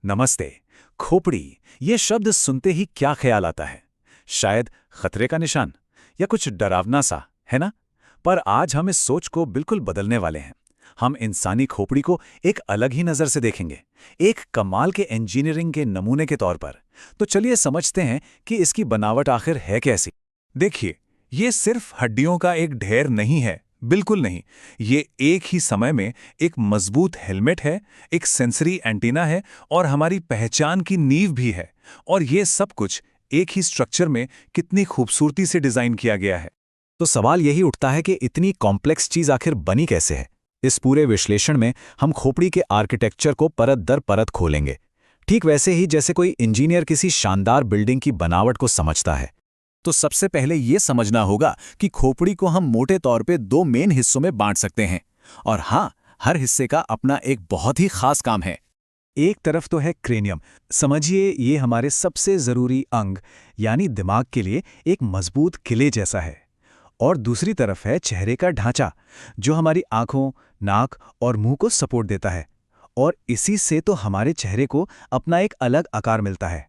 नमस्ते। खोपड़ी, ये शब्द सुनते ही क्या ख्याल आता है? शायद खतरे का निशान या कुछ डरावना सा, है ना? पर आज हम इस सोच को बिल्कुल बदलने वाले हैं। हम इंसानी खोपड़ी को एक अलग ही नज़र से देखेंगे, एक कमाल के इंजीनियरिंग के नमूने के तौर पर। तो चलिए समझते हैं कि इसकी बनावट आखिर है कैसी। देखिए, ये सिर्फ हड्डियों का एक ढेर नहीं है, बिल्कुल नहीं। ये एक ही समय में एक मजबूत हेलमेट है, एक सेंसरी एंटीना है और हमारी पहचान की नींव भी है। और ये सब कुछ एक ही स्ट्रक्चर में कितनी खूबसूरती से डिजाइन किया गया है। तो सवाल यही उठता है कि इतनी कॉम्प्लेक्स चीज़ आखिर बनी कैसे है? इस पूरे विश्लेषण में हम खोपड़ी के आर्किटेक्चर को परत दर परत खोलेंगे, ठीक वैसे ही जैसे कोई इंजीनियर किसी शानदार बिल्डिंग की बनावट को समझता है। तो सबसे पहले ये समझना होगा कि खोपड़ी को हम मोटे तौर पे दो मेन हिस्सों में बांट सकते हैं। और हाँ, हर हिस्से का अपना एक बहुत ही खास काम है। एक तरफ तो है क्रेनियम, समझिए ये हमारे सबसे ज़रूरी अंग यानी दिमाग के लिए एक मजबूत किले जैसा है। और दूसरी तरफ है चेहरे का ढांचा, जो हमारी आँखों, नाक और मुंह को सपोर्ट देता है। और इसी से तो हमारे चेहरे को अपना एक अलग आकार मिलता है।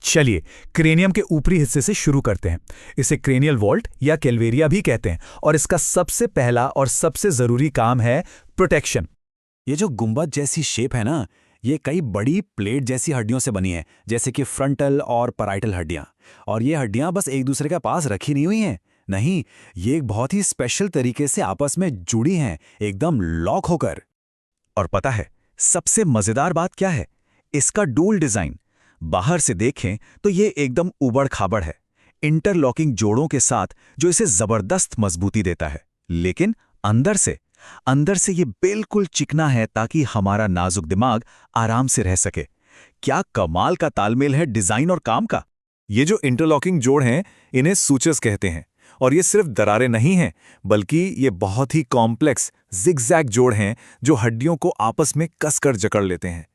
चलिए, क्रेनियम के ऊपरी हिस्से से शुरू करते हैं। इसे क्रेनियल वॉल्ट या कैल्वेरिया भी कहते हैं और इसका सबसे पहला और सबसे ज़रूरी काम है प्रोटेक्शन। ये जो गुंबद जैसी शेप है ना, ये कई बड़ी प्लेट जैसी हड्डियों से बनी है, जैसे कि फ्रंटल और पैराइटल हड्डियां। और ये हड्डियां बस एक दूसरे के पास रखी नहीं हुई हैं। नहीं, ये एक बहुत ही स्पेशल तरीके से आपस में जुड़ी हैं, एकदम लॉक होकर। और पता है सबसे मजेदार बात क्या है? इसका डूल डिजाइन। बाहर से देखें तो ये एकदम उबड़ खाबड़ है, इंटरलॉकिंग जोड़ों के साथ, जो इसे जबरदस्त मजबूती देता है। लेकिन अंदर से ये बिल्कुल चिकना है, ताकि हमारा नाजुक दिमाग आराम से रह सके। क्या कमाल का तालमेल है डिजाइन और काम का। ये जो इंटरलॉकिंग जोड़ हैं, इन्हें सूचर्स कहते हैं। और ये सिर्फ दरारें नहीं हैं, बल्कि ये बहुत ही कॉम्प्लेक्स जिगजैग जोड़ हैं जो हड्डियों को आपस में कसकर जकड़ लेते हैं।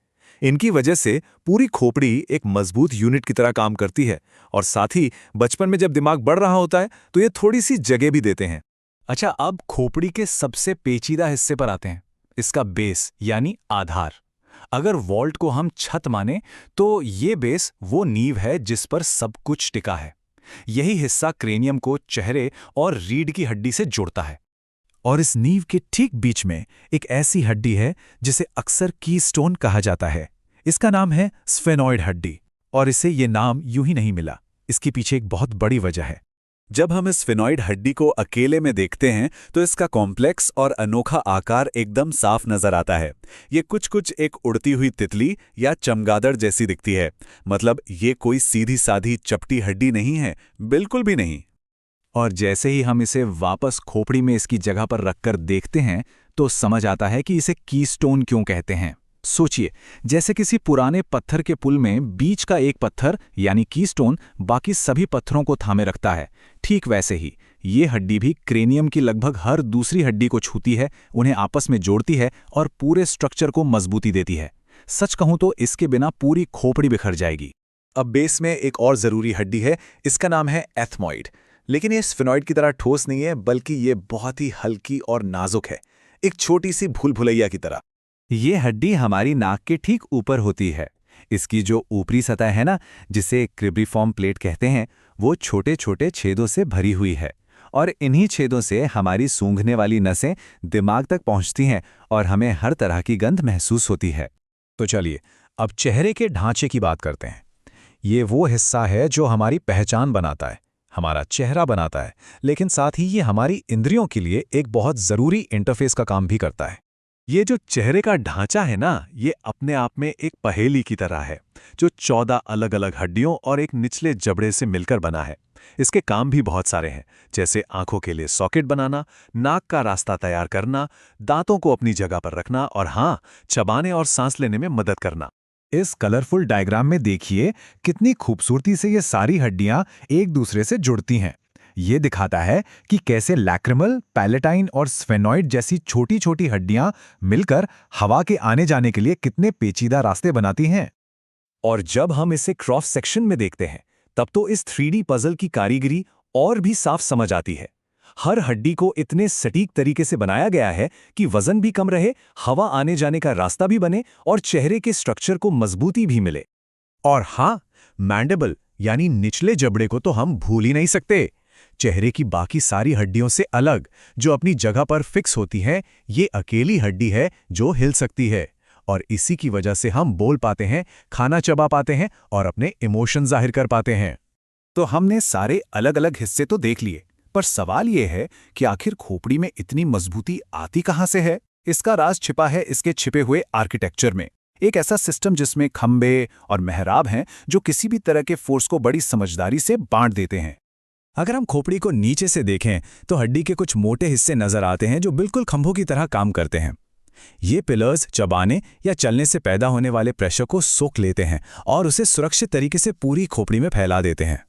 इनकी वजह से पूरी खोपड़ी एक मजबूत यूनिट की तरह काम करती है। और साथ ही बचपन में जब दिमाग बढ़ रहा होता है तो ये थोड़ी सी जगह भी देते हैं। अच्छा, अब खोपड़ी के सबसे पेचीदा हिस्से पर आते हैं, इसका बेस यानी आधार। अगर वॉल्ट को हम छत माने तो ये बेस वो नींव है जिस पर सब कुछ टिका है। यही हिस्सा क्रेनियम को चेहरे और रीढ़ की हड्डी से जोड़ता है। और इस नींव के ठीक बीच में एक ऐसी हड्डी है जिसे अक्सर कीस्टोन कहा जाता है। इसका नाम है स्फेनॉइड हड्डी। और इसे ये नाम यूं ही नहीं मिला, इसके पीछे एक बहुत बड़ी वजह है। जब हम इस स्फेनॉइड हड्डी को अकेले में देखते हैं तो इसका कॉम्प्लेक्स और अनोखा आकार एकदम साफ नजर आता है। ये कुछ एक उड़ती हुई तितली या चमगादड़ जैसी दिखती है। मतलब ये कोई सीधी साधी चपटी हड्डी नहीं है, बिल्कुल भी नहीं। और जैसे ही हम इसे वापस खोपड़ी में इसकी जगह पर रखकर देखते हैं तो समझ आता है कि इसे कीस्टोन क्यों कहते हैं। सोचिए, जैसे किसी पुराने पत्थर के पुल में बीच का एक पत्थर यानी कीस्टोन बाकी सभी पत्थरों को थामे रखता है, ठीक वैसे ही ये हड्डी भी क्रेनियम की लगभग हर दूसरी हड्डी को छूती है, उन्हें आपस में जोड़ती है और पूरे स्ट्रक्चर को मजबूती देती है। सच कहूं तो इसके बिना पूरी खोपड़ी बिखर जाएगी। अब बेस में एक और जरूरी हड्डी है, इसका नाम है एथमॉइड। लेकिन ये स्फेनॉइड की तरह ठोस नहीं है, बल्कि ये बहुत ही हल्की और नाजुक है, एक छोटी सी भूल भुलैया की तरह। ये हड्डी हमारी नाक के ठीक ऊपर होती है। इसकी जो ऊपरी सतह है ना, जिसे क्रिब्रिफॉर्म प्लेट कहते हैं, वो छोटे छोटे छेदों से भरी हुई है। और इन्हीं छेदों से हमारी सूंघने वाली नसें दिमाग तक पहुंचती हैं और हमें हर तरह की गंध महसूस होती है। तो चलिए अब चेहरे के ढांचे की बात करते हैं। ये वो हिस्सा है जो हमारी पहचान बनाता है, हमारा चेहरा बनाता है, लेकिन साथ ही ये हमारी इंद्रियों के लिए एक बहुत ज़रूरी इंटरफेस का काम भी करता है। ये जो चेहरे का ढांचा है ना, ये अपने आप में एक पहेली की तरह है, जो 14 अलग अलग हड्डियों और एक निचले जबड़े से मिलकर बना है। इसके काम भी बहुत सारे हैं, जैसे आंखों के लिए सॉकेट बनाना, नाक का रास्ता तैयार करना, दांतों को अपनी जगह पर रखना और हाँ, चबाने और सांस लेने में मदद करना। इस कलरफुल डायग्राम में देखिए कितनी खूबसूरती से ये सारी हड्डियां एक दूसरे से जुड़ती हैं। ये दिखाता है कि कैसे लैक्रिमल, पैलेटाइन और स्फेनॉइड जैसी छोटी छोटी हड्डियां मिलकर हवा के आने जाने के लिए कितने पेचीदा रास्ते बनाती हैं। और जब हम इसे क्रॉस सेक्शन में देखते हैं, तब तो इस 3D पजल की कारीगरी और भी साफ समझ आती है। हर हड्डी को इतने सटीक तरीके से बनाया गया है कि वजन भी कम रहे, हवा आने जाने का रास्ता भी बने और चेहरे के स्ट्रक्चर को मजबूती भी मिले। और हाँ, मैंडिबल यानी निचले जबड़े को तो हम भूल ही नहीं सकते। चेहरे की बाकी सारी हड्डियों से अलग, जो अपनी जगह पर फिक्स होती हैं, ये अकेली हड्डी है जो हिल सकती है। और इसी की वजह से हम बोल पाते हैं, खाना चबा पाते हैं और अपने इमोशन जाहिर कर पाते हैं। तो हमने सारे अलग अलग हिस्से तो देख लिए, पर सवाल ये है कि आखिर खोपड़ी में इतनी मजबूती आती कहाँ से है? इसका राज छिपा है इसके छिपे हुए आर्किटेक्चर में। एक ऐसा सिस्टम जिसमें खंबे और मेहराब हैं जो किसी भी तरह के फोर्स को बड़ी समझदारी से बांट देते हैं। अगर हम खोपड़ी को नीचे से देखें तो हड्डी के कुछ मोटे हिस्से नजर आते हैं जो बिल्कुल खंभों की तरह काम करते हैं। ये पिलर्स चबाने या चलने से पैदा होने वाले प्रेशर को सोख लेते हैं और उसे सुरक्षित तरीके से पूरी खोपड़ी में फैला देते हैं।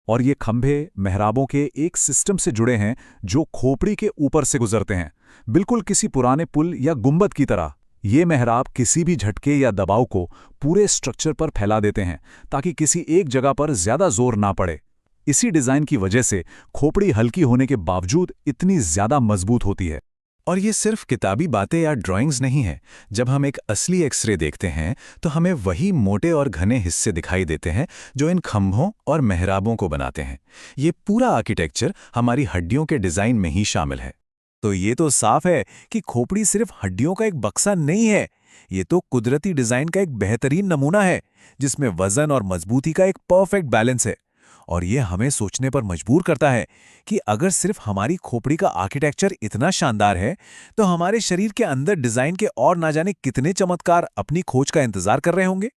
और ये खंभे मेहराबों के एक सिस्टम से जुड़े हैं जो खोपड़ी के ऊपर से गुजरते हैं, बिल्कुल किसी पुराने पुल या गुंबद की तरह। ये मेहराब किसी भी झटके या दबाव को पूरे स्ट्रक्चर पर फैला देते हैं ताकि किसी एक जगह पर ज्यादा जोर ना पड़े। इसी डिजाइन की वजह से खोपड़ी हल्की होने के बावजूद इतनी ज्यादा मजबूत होती है। और ये सिर्फ किताबी बातें या ड्राइंग्स नहीं है। जब हम एक असली एक्सरे देखते हैं तो हमें वही मोटे और घने हिस्से दिखाई देते हैं जो इन खंभों और मेहराबों को बनाते हैं। ये पूरा आर्किटेक्चर हमारी हड्डियों के डिजाइन में ही शामिल है। तो ये तो साफ है कि खोपड़ी सिर्फ हड्डियों का एक बक्सा नहीं है, ये तो कुदरती डिजाइन का एक बेहतरीन नमूना है जिसमें वजन और मजबूती का एक परफेक्ट बैलेंस है। और ये हमें सोचने पर मजबूर करता है कि अगर सिर्फ हमारी खोपड़ी का आर्किटेक्चर इतना शानदार है तो हमारे शरीर के अंदर डिजाइन के और ना जाने कितने चमत्कार अपनी खोज का इंतजार कर रहे होंगे।